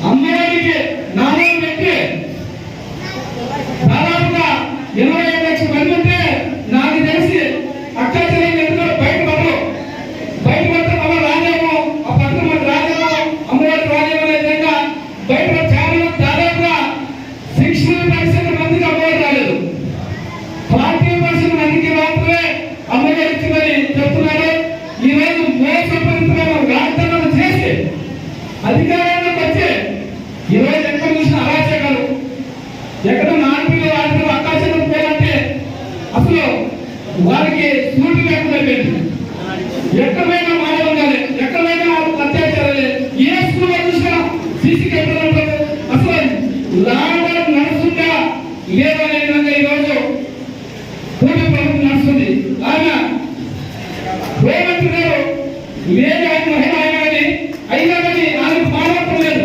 అమ్మవారికి నాలుగు పెట్టి దాదాపుగా 25 లక్షల మంది ఉంటే నాకు తెలిసి అక్క చెల్లెలు ఎందుకు బయట పడరు. బయట పడితే మన రాజేమో ఆ పక్కన మన రాజేమో అమ్మవారి రాజేమో అనే విధంగా బయట చాలా దాదాపుగా 60% మందికి అమ్మవారు రాలేదు. 40% మందికి మాత్రమే అమ్మగారు ఇచ్చిందని చెప్తున్నారు. ఈ రోజు మోసపూరితమైన వాగ్దానాలు చేసి అధికారంలోకి వచ్చి ఈ రోజు ఎక్కడ చూసిన అరాచకాలు, ఎక్కడ నాలుగు ఆడుతూ అక్కాచనం పోయాలంటే అసలు వారికి సూటి లేకుండా పోయింది. ఎక్కడైనా మాట ఉండాలి, ఎక్కడైనా అత్యాచారాలు, ఏ స్కూల్లో చూసినా సీసీ కెమెరాలు అసలు లాభం నడుస్తుందా లేదనే విధంగా ఈరోజు కూటమి ప్రభుత్వం నడుస్తుంది. ఆయన రేవంత్ గారు లేదు, ఆయన మహిళ ఆయన అయినా కానీ ఆయనకు మానవత్వం లేదు.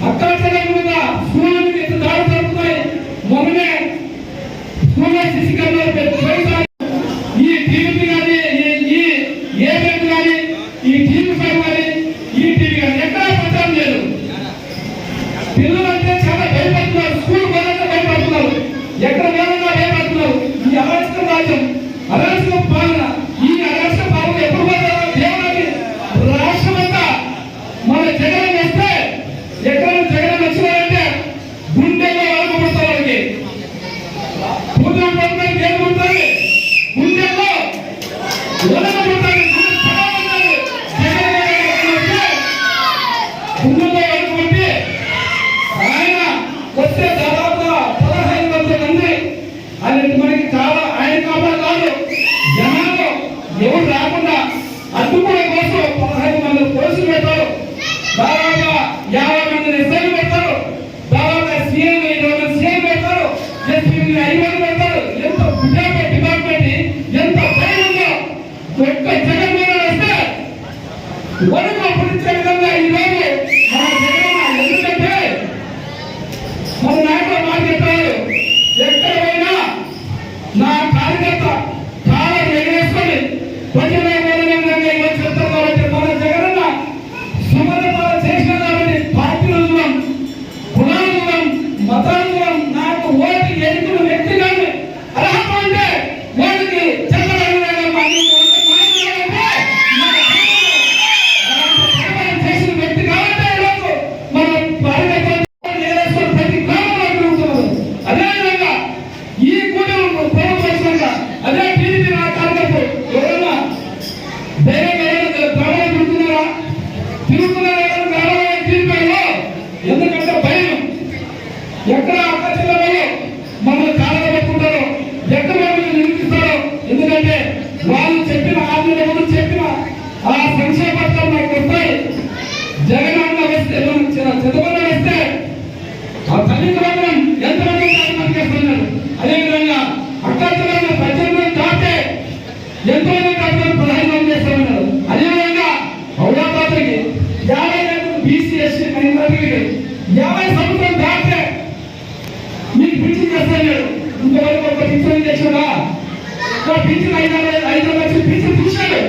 అక్కాచరం మీద స్కూల్ మీద దాడి జరుగుతున్నాయి. మొన్ననే స్కూల్లో సీసీ కెమెరాలు ఈ టీవీ కానీ ఈ ఏజెంట్ కానీ ఈ టీవీ ఫైవ్ కానీ ఈ టీవీ కానీ ఎక్కడా ప్రచారం లేదు. పిల్లలంటే చాలా భయపడుతున్నారు, స్కూల్ పోవాలంటే భయపడుతున్నారు, ఎక్కడ పోవాలన్నా భయపడుతున్నారు. ఈ అరాచక రాజ్యం, అరాచక పాలన, ఈ అరాచక పాలన ఎప్పుడు పోతారో దేవుడికి రాష్ట్రం అంతా మన జగన్ వస్తే ఎక్కడ జగన్ వచ్చినారంటే గుండెల్లో వరకబడతారు. వాళ్ళకి పూజలు పడుతుంది, దేవుడు పడుతుంది, గుండెల్లో వరకబడతారు. గుండెల్లో వరకబట్టి ఆయన వస్తే దాదాపుగా 15,000 మంది ఆయన మనకి చాలా ఆయన కావాలి కాదు జనాలు ఎవరు రాకుండా అడ్డుకునే కోసం 15 మంది పోలీసులు పెట్టారు. దాదాపుగా 50 మందిని ఎస్ఐలు పెడతారు. దాదాపుగా సీఎం 20 మంది సీఎం పెడతారు. ఎస్పీని 5 మంది పెడతారు. ఎంత డిపార్ట్మెంట్ ఎంత భయం ఉందో ఒక్క జగన్ మీద వస్తే వరకు పుట్టించే విధంగా ఈ రోజు మన జగన్ ఎందుకంటే మన నాయకులు మాట చెప్పారు, ఎక్కడ పోయినా నా కార్యకర్త చాలా ఎగరేసుకొని ప్రజల చెప్తారు. కాబట్టి మన జగనన్న సుమరపాలు చేసిన కాబట్టి పార్టీలు చూడం, కులాలు చూడం, మతాలు చూడం, నాకు ఓటు ఎన్నికల వ్యక్తి కానీ అర్హత అంటే ఓటుకి చంద్రబాబు చేసిన వ్యక్తి కాబట్టి ఈరోజు మన కార్యకర్తలు ప్రతి గ్రామంలో తిరుగుతున్నారు. అదేవిధంగా ఈ కూటమి ప్రభుత్వం అదే టీడీపీ నా కార్యకర్తలు ఎవరన్నా ధైర్యం గ్రామాలు తిరుగుతున్నారా గ్రామాల టీడీపీలో? ఎందుకంటే భయం. ఎక్కడ అక్క జిల్లాలో మమ్మల్ని కాలంలో పెట్టుకుంటారో, ఎక్కడ మమ్మల్ని నిలిపిస్తారో. ఎందుకంటే వాళ్ళు చెప్పిన ఆందోళన చెప్పిన ఆ సంక్షేమ పథకాలు నాకు వస్తాయి. జగన్ అన్న వస్తే చంద్రబాబు వస్తే ఆ తల్లి మాత్రం ఎంతమంది కార్యక్రమం చేస్తున్నారు. అదేవిధంగా అక్క జిల్లాలో 18 దాటే ఎంతమంది కార్యక్రమం 15 మంది చేస్తున్నారు. అదేవిధంగా హౌరాబాద్కి 50 బీసీ ఎస్సీ మైనారిటీకి 50 సంవత్సరం దాటే మీకు పింఛన్ చేస్తాడు. ఇంతవరకు ఒక పింఛన్ చేసాడా? పింఛన్ 5 లక్షలు పింఛన్ తీశాడు.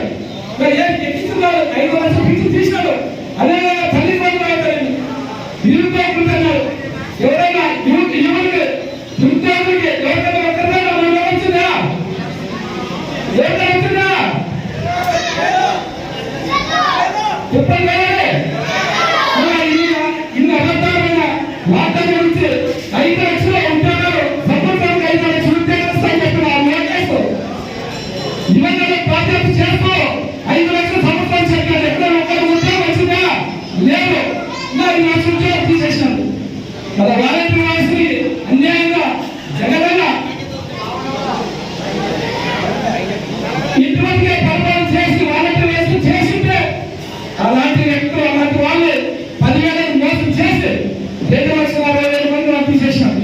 ఎక్కిస్తున్నారు 5 లక్షలు పింఛన్ తీశాడు. అదేవిధంగా తల్లి నిరుద్యోగులు ఎవరైనా యువకుడికి నిరుద్యోగులకి ఎవరైనా ఒక్కరైనా మనం వచ్చిందా? ఎవరైనా వచ్చిందా? చెప్పండి. ఇన్ని అబద్ధాలైన వార్తల గురించి 5 లక్షలు ఉంటున్నారు. సంవత్సరానికి 5 లక్షలు ఉద్యోగం చెప్పిన ఇవన్నీ ప్రాజెక్ట్ చేస్తూ 5 లక్షల సంవత్సరాలు చెప్పారు. ఎక్కడ ఒక్కరు ఉద్యోగం వచ్చిందా? లేదు. 5 లక్షల ఉద్యోగం తీసేసినారు. మరి వాలంటీర్ వ్యవస్థకి అన్యాయంగా జగనన్న ఇటువంటిగా పరిపాలన చేసి వాలంటీర్ వ్యవస్థ చేసింటే అలాంటి వ్యక్తులు అలాంటి వాళ్ళు 10,000 మోసం చేసి 2,60,000 మంది తీసేసినారు.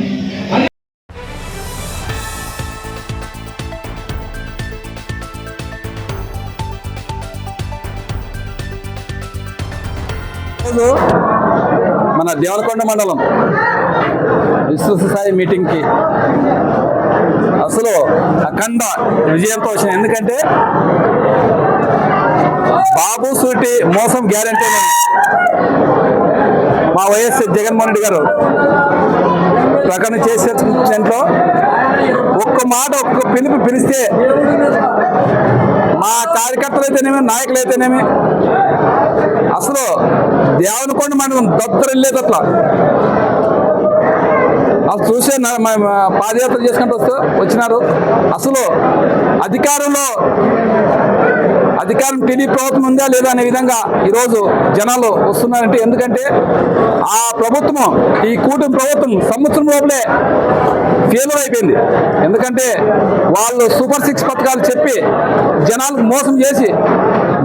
మన దేవనకొండ మండలం విశ్వస స్థాయి మీటింగ్కి అసలు అఖండ విజయంతో వచ్చిన. ఎందుకంటే బాబు సూటి మోసం గ్యారంటీ మా వైఎస్ జగన్మోహన్ రెడ్డి గారు ప్రకటన చేసే దాంట్లో ఒక్క మాట ఒక్క పిలుపు పిలిస్తే మా కార్యకర్తలు అయితేనేమి నాయకులు అయితేనేమి అసలు దేవునికొండ మనం దత్తరిల్లేదు అట్లా అసలు చూసే పాదయాత్ర చేసుకుంటూ వచ్చినారు. అసలు అధికారం టీడీ ప్రభుత్వం ఉందా లేదా అనే విధంగా ఈరోజు జనాలు వస్తున్నారంటే ఎందుకంటే ఆ ప్రభుత్వం ఈ కూటమి ప్రభుత్వం సంవత్సరం లోపలే ఫెయిల్యూర్ అయిపోయింది. ఎందుకంటే వాళ్ళు సూపర్ 6 పథకాలు చెప్పి జనాలకు మోసం చేసి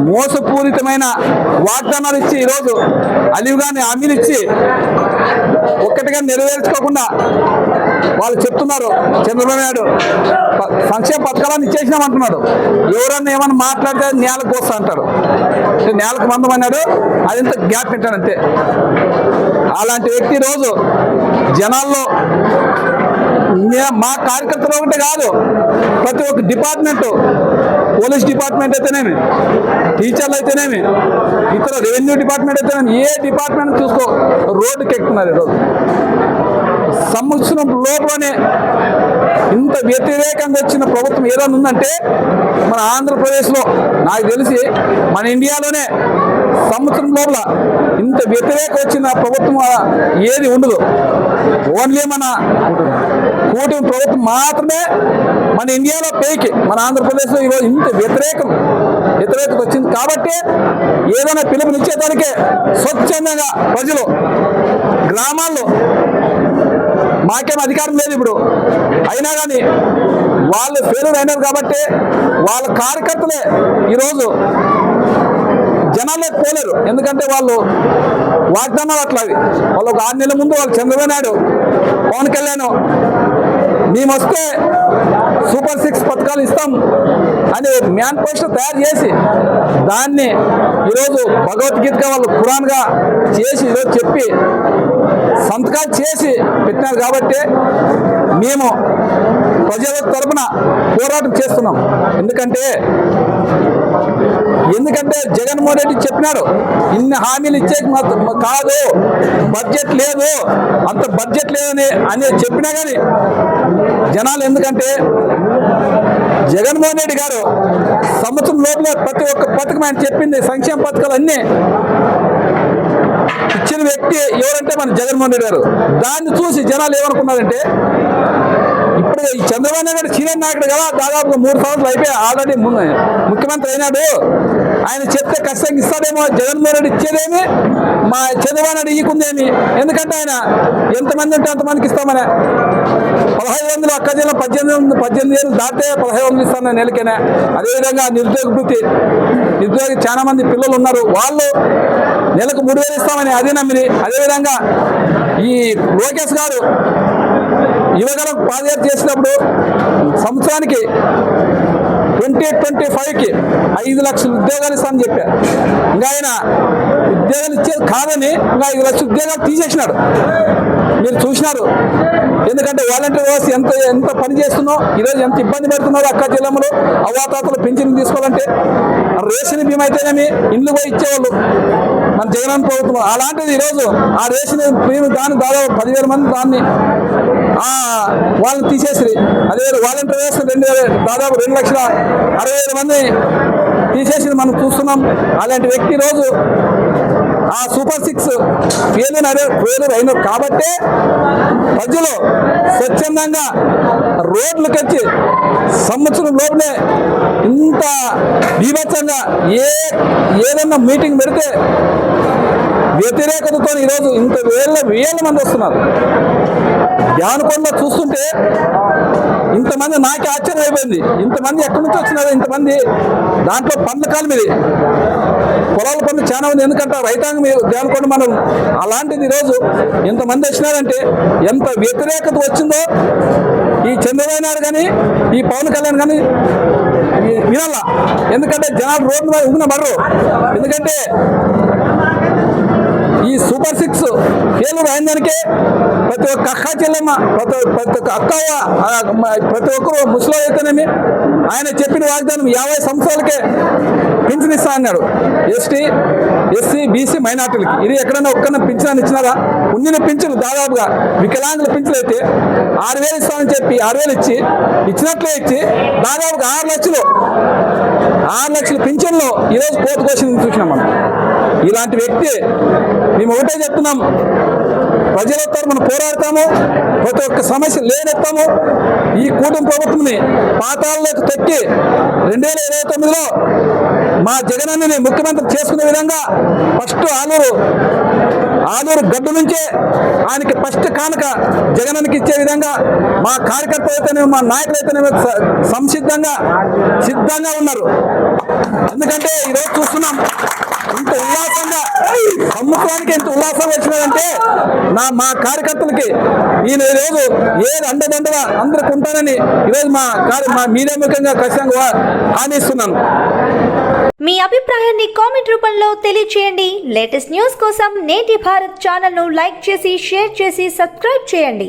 మోసపూరితమైన వాగ్దానాలు ఇచ్చి ఈరోజు అలివిగాని హామీలు ఇచ్చి ఒక్కటిగా నెరవేర్చుకోకుండా వాళ్ళు చెప్తున్నారు. చంద్రబాబు నాయుడు సంక్షేమ పథకాలను ఇచ్చేసినామంటున్నాడు. ఎవరన్నా ఏమన్నా మాట్లాడితే నేలకు వస్తా అంటారు. నేలకు మందం అన్నాడు, అదంత గ్యాప్ పెట్టానంతే. అలాంటి వ్యక్తి రోజు జనాల్లో మా కార్యకర్తలు ఒకటే కాదు, ప్రతి ఒక్క డిపార్ట్మెంట్, పోలీస్ డిపార్ట్మెంట్ అయితేనేమి, టీచర్లు అయితేనేమి, ఇతర రెవెన్యూ డిపార్ట్మెంట్ అయితేనేమి, ఏ డిపార్ట్మెంట్ చూసుకో రోడ్డుకి ఎక్కుతున్నారు ఈరోజు. సంవత్సరం లోపలనే ఇంత వ్యతిరేకంగా వచ్చిన ప్రభుత్వం ఏదైనా ఉందంటే మన ఆంధ్రప్రదేశ్లో, నాకు తెలిసి మన ఇండియాలోనే సంవత్సరం లోపల ఇంత వ్యతిరేకం వచ్చిన ప్రభుత్వం ఏది ఉండదు. ఓన్లీ మన కూటమి ప్రభుత్వం మాత్రమే మన ఇండియాలో పైకి, మన ఆంధ్రప్రదేశ్లో ఈరోజు ఇంత వ్యతిరేకత వచ్చింది. కాబట్టి ఏదైనా పిలుపునిచ్చేదానికే స్వచ్ఛందంగా ప్రజలు గ్రామాల్లో మాకేం అధికారం లేదు ఇప్పుడు, అయినా కానీ వాళ్ళు ఫెయిల్యూర్ అయినారు కాబట్టి వాళ్ళ కార్యకర్తలే ఈరోజు జనాల్లోకి పోలేరు. ఎందుకంటే వాళ్ళు వాగ్దానాలు అట్లావి. వాళ్ళు ఒక 6 నెలల ముందు వాళ్ళు చంద్రబాబు నాయుడు, పవన్ కళ్యాణ్ మేము వస్తే సూపర్ 6 పథకాలు ఇస్తాం అని మేనిఫెస్టో తయారు చేసి దాన్ని ఈరోజు భగవద్గీతగా వాళ్ళు ఖురాన్గా చేసి ఈరోజు చెప్పి సంతకాలు చేసి పెట్టినారు. కాబట్టి మేము ప్రజల తరపున పోరాటం చేస్తున్నాం. ఎందుకంటే జగన్మోహన్ రెడ్డి చెప్పినాడు, ఇన్ని హామీలు ఇచ్చే కాదు, బడ్జెట్ లేదు, అంత బడ్జెట్ లేదని అనేది చెప్పినా కానీ జనాలు, ఎందుకంటే జగన్మోహన్ రెడ్డి గారు సంవత్సరం లోపల ప్రతి ఒక్క పథకం ఆయన చెప్పింది, సంక్షేమ పథకాలు అన్నీ ఇచ్చిన వ్యక్తి ఎవరంటే మన జగన్మోహన్ రెడ్డి గారు. దాన్ని చూసి జనాలు ఏమనుకున్నారంటే ఇప్పుడు ఈ చంద్రబాబు నాయుడు సీనియర్ నాయకుడు కదా, దాదాపుగా 3 సంవత్సరాలు అయిపోయి ఆల్రెడీ ముఖ్యమంత్రి అయినాడు. ఆయన చెప్తే ఖచ్చితంగా ఇస్తాడేమో, జగన్మోహన్ రెడ్డి ఇచ్చేదేమి, మా చంద్రబాబు నాయుడు ఇయ్యకుందేమి. ఎందుకంటే ఆయన ఎంతమంది ఉంటే అంతమందికి ఇస్తామని 1500 అక్క జిల్లా 18 ఏళ్ళు దాటితే 1500 ఇస్తాను నెలకేనా. అదేవిధంగా నిరుద్యోగి చాలా మంది పిల్లలు ఉన్నారు, వాళ్ళు నెలకు 3000 ఇస్తామని అదే నమ్మిది. అదేవిధంగా ఈ లోకేష్ గారు యువగలం పాదయాత్ర చేసినప్పుడు సంవత్సరానికి 2025కి 5 లక్షల ఉద్యోగాలు ఇస్తామని చెప్పారు. ఇంకా ఆయన ఉద్యోగాలు ఇచ్చేది కాదని ఇంకా 5 లక్షల ఉద్యోగాలు తీసేసినాడు. మీరు చూసినారు. ఎందుకంటే వాలంటీర్ వ్యవస్థ ఎంత పని చేస్తున్నావు, ఈరోజు ఎంత ఇబ్బంది పెడుతున్నారో అక్క జిల్లాలో అవాతాతలు పింఛన్ తీసుకోవాలంటే. రేషన్ బీమా అయితేనేమి ఇండ్లు పోయి ఇచ్చేవాళ్ళు మన జగన్ ప్రభుత్వం. అలాంటిది ఈరోజు ఆ రేషన్ బీమా దాన్ని దాదాపు 10,000 మంది దాన్ని వాళ్ళని తీసేసి, అదే వాలంటీర్ వ్యవస్థ దాదాపు 2,60,000 మంది తీసేసి మనం చూస్తున్నాం. అలాంటి వ్యక్తి రోజు ఆ సూపర్ 6 ఫెయిల్యూర్ అయినారు. కాబట్టి ప్రజలు స్వచ్ఛందంగా రోడ్లకు వచ్చి సంవత్సరం లోపలే ఇంత బీభత్సంగా ఏదన్నా మీటింగ్ పెడితే వ్యతిరేకతతో ఈరోజు ఇంత వేల మంది వస్తున్నారు. ధ్యానకొండలో చూస్తుంటే ఇంతమంది నాకే ఆశ్చర్యం అయిపోయింది. ఇంతమంది ఎక్కడి నుంచి వచ్చినారు ఇంతమంది? దాంట్లో పండ్ల కాలం ఇది, పొలాల పనులు చాలా ఉంది. ఎందుకంటే రైతాంగం ధ్యానకొండ మనం. అలాంటిది ఈరోజు ఇంతమంది వచ్చినారంటే ఎంత వ్యతిరేకత వచ్చిందో ఈ చంద్రబాబు నాయుడు కానీ ఈ పవన్ కళ్యాణ్ కానీ వినాల. ఎందుకంటే జనాలు రోడ్డు మీద ఉగిన పడరు. ఎందుకంటే ఈ సూపర్ 6 ఫెయిల్యూర్ అయిన దానికే ప్రతి ఒక్క అక్క చెల్లెమ్మ ప్రతి ఒక్క అక్కవ్వ ప్రతి ఒక్కరు ముసలి అయితేనేమి ఆయన చెప్పిన వాగ్దానం 50 సంవత్సరాలకే పింఛన్ ఇస్తా అన్నాడు. ఎస్టీ ఎస్సీ బీసీ మైనార్టీలకి ఇది ఎక్కడైనా ఒక్కన పింఛన్ ఇచ్చినారా? ఉండిన పింఛను దాదాపుగా వికలాంగుల పింఛన్లు అయితే 6,000 ఇస్తామని చెప్పి 6,000 ఇచ్చినట్లే ఇచ్చి దాదాపుగా 6 లక్షల పింఛన్లో ఈరోజు కోర్టు కోసం చూసినాం మనం. ఇలాంటి వ్యక్తి మేము ఒకటే చెప్తున్నాం, ప్రజల తరపున పోరాడతాము, ప్రతి ఒక్క సమస్య లేనెత్తాము. ఈ కూటమి ప్రభుత్వంని పాతాళలోకి తొక్కి 2029లో మా జగనన్నని ముఖ్యమంత్రి చేసుకునే విధంగా ఫస్ట్ ఆలూరు గడ్డు నుంచే ఆయనకి ఫస్ట్ కానుక జగనన్నకి ఇచ్చే విధంగా మా కార్యకర్తలు అయితేనే మా నాయకులు అయితేనే సిద్ధంగా ఉన్నారు. ఎందుకంటే ఈరోజు చూస్తున్నాం ఇంత ఉల్లాసంగా సంవత్సరానికి ఎంత ఉల్లాసం వచ్చినదంటే మా కార్యకర్తలకి నేను ఈరోజు ఏది అండదండగా అందరికి ఉంటానని ఈరోజు మా మీడియా ముఖ్యంగా ఖచ్చితంగా హామీ ఇస్తున్నాను. మీ అభిప్రాయాన్ని కామెంట్ రూపంలో తెలియజేయండి. లేటెస్ట్ న్యూస్ కోసం నేటి భారత్ ఛానల్ ను లైక్ చేసి షేర్ చేసి సబ్స్క్రైబ్ చేయండి.